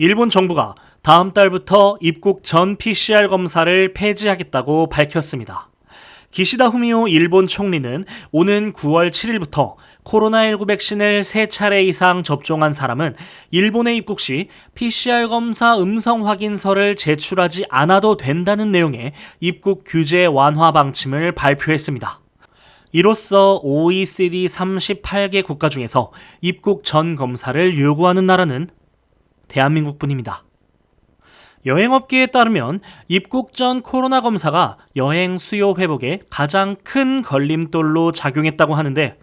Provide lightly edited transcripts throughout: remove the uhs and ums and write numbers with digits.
일본 정부가 다음 달부터 입국 전 PCR 검사를 폐지하겠다고 밝혔습니다. 기시다 후미오 일본 총리는 오는 9월 7일부터 코로나19 백신을 3차례 이상 접종한 사람은 일본에 입국 시 PCR 검사 음성 확인서를 제출하지 않아도 된다는 내용의 입국 규제 완화 방침을 발표했습니다. 이로써 OECD 38개 국가 중에서 입국 전 검사를 요구하는 나라는 대한민국뿐입니다. 여행업계에 따르면 입국 전 코로나 검사가 여행 수요 회복에 가장 큰 걸림돌로 작용했다고 하는데,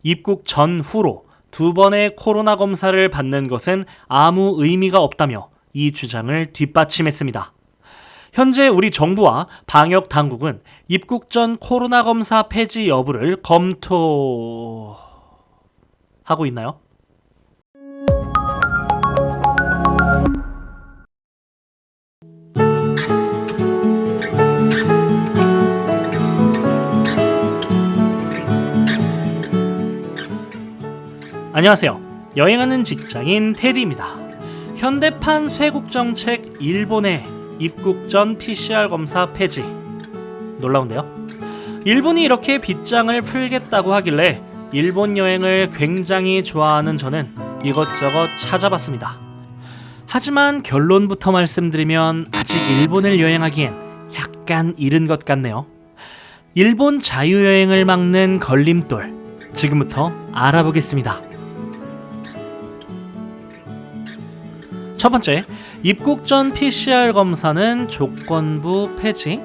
입국 전후로 2번의 코로나 검사를 받는 것은 아무 의미가 없다며 이 주장을 뒷받침했습니다. 현재 우리 정부와 방역 당국은 입국 전 코로나 검사 폐지 여부를 검토하고 있나요? 안녕하세요. 여행하는 직장인 테디입니다. 현대판 쇄국 정책 일본의 입국 전 PCR 검사 폐지. 놀라운데요? 일본이 이렇게 빗장을 풀겠다고 하길래 일본 여행을 굉장히 좋아하는 저는 이것저것 찾아봤습니다. 하지만 결론부터 말씀드리면 아직 일본을 여행하기엔 약간 이른 것 같네요. 일본 자유여행을 막는 걸림돌, 지금부터 알아보겠습니다. 첫 번째, 입국 전 PCR 검사는 조건부 폐지.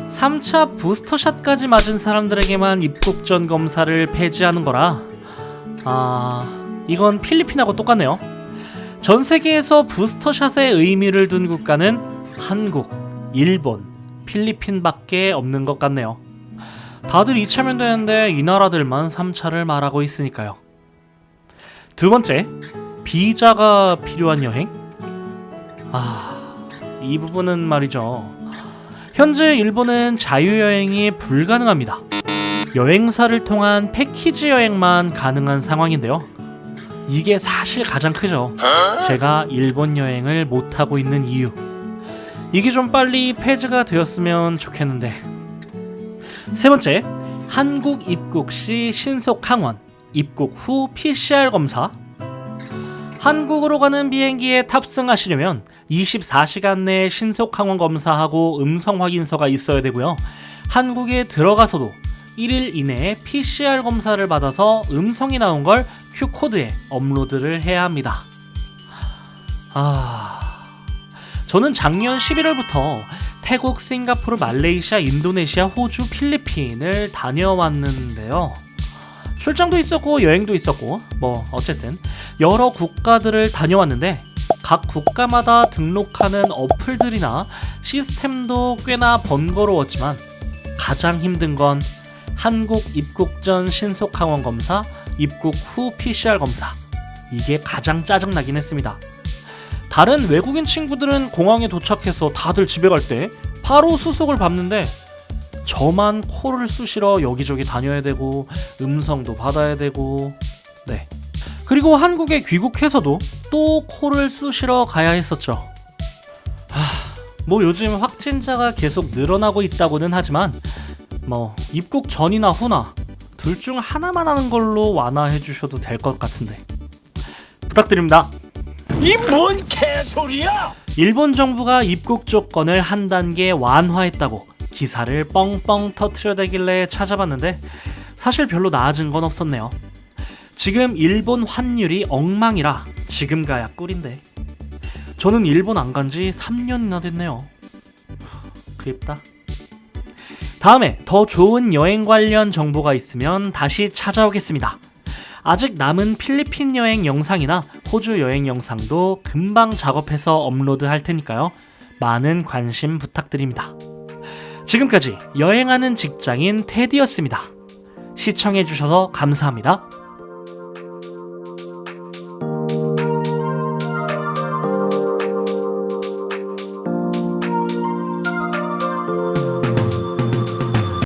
3차 부스터샷까지 맞은 사람들에게만 입국 전 검사를 폐지하는 거라, 이건 필리핀하고 똑같네요. 전 세계에서 부스터샷에 의미를 둔 국가는 한국, 일본, 필리핀밖에 없는 것 같네요. 다들 2차면 되는데 이 나라들만 3차를 말하고 있으니까요. 두 번째, 비자가 필요한 여행? 이 부분은 말이죠. 현재 일본은 자유여행이 불가능합니다. 여행사를 통한 패키지 여행만 가능한 상황인데요. 이게 사실 가장 크죠. 제가 일본 여행을 못하고 있는 이유. 이게 좀 빨리 폐지가 되었으면 좋겠는데. 세 번째, 한국 입국 시 신속 항원, 입국 후 PCR 검사. 한국으로 가는 비행기에 탑승하시려면 24시간 내에 신속 항원 검사하고 음성 확인서가 있어야 되고요. 한국에 들어가서도 1일 이내에 PCR 검사를 받아서 음성이 나온 걸 Q코드에 업로드를 해야 합니다. 저는 작년 11월부터 태국, 싱가포르, 말레이시아, 인도네시아, 호주, 필리핀을 다녀왔는데요. 출장도 있었고 여행도 있었고 어쨌든 여러 국가들을 다녀왔는데, 각 국가마다 등록하는 어플들이나 시스템도 꽤나 번거로웠지만 가장 힘든 건 한국 입국 전 신속 항원 검사, 입국 후 PCR 검사, 이게 가장 짜증나긴 했습니다. 다른 외국인 친구들은 공항에 도착해서 다들 집에 갈 때 바로 수속을 밟는데, 저만 코를 쑤시러 여기저기 다녀야 되고 음성도 받아야 되고, 그리고 한국에 귀국해서도 또 코를 쑤시러 가야 했었죠. 요즘 확진자가 계속 늘어나고 있다고는 하지만 입국 전이나 후나 둘 중 하나만 하는 걸로 완화해 주셔도 될 것 같은데 부탁드립니다. 이 뭔 개소리야! 일본 정부가 입국 조건을 한 단계 완화했다고 기사를 뻥뻥 터트려대길래 찾아봤는데 사실 별로 나아진 건 없었네요. 지금 일본 환율이 엉망이라 지금 가야 꿀인데, 저는 일본 안 간 지 3년이나 됐네요. 그립다. 다음에 더 좋은 여행 관련 정보가 있으면 다시 찾아오겠습니다. 아직 남은 필리핀 여행 영상이나 호주 여행 영상도 금방 작업해서 업로드할 테니까요. 많은 관심 부탁드립니다. 지금까지 여행하는 직장인 테디였습니다. 시청해주셔서 감사합니다.